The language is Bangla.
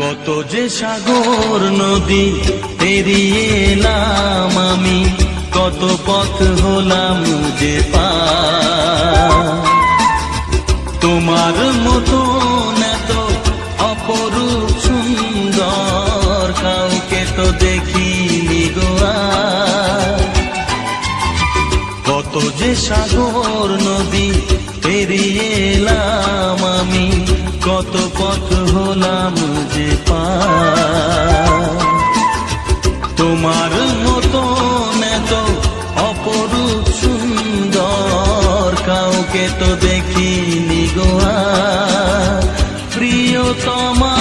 কত যে সাগর নদী পেরিয়ে এলাম আমি, কত পথ হলাম যে পার। তোমার মতো এত অপরূপ সুন্দর কাউকে তো দেখিনি গো আর। কত যে সাগর নদী পেরিয়ে এলাম আমি, কত পথ হলাম যে পার। তোমার মতো এত অপরূপ সুন্দর কাউকে তো দেখিনি গো আর। প্রিয়তমা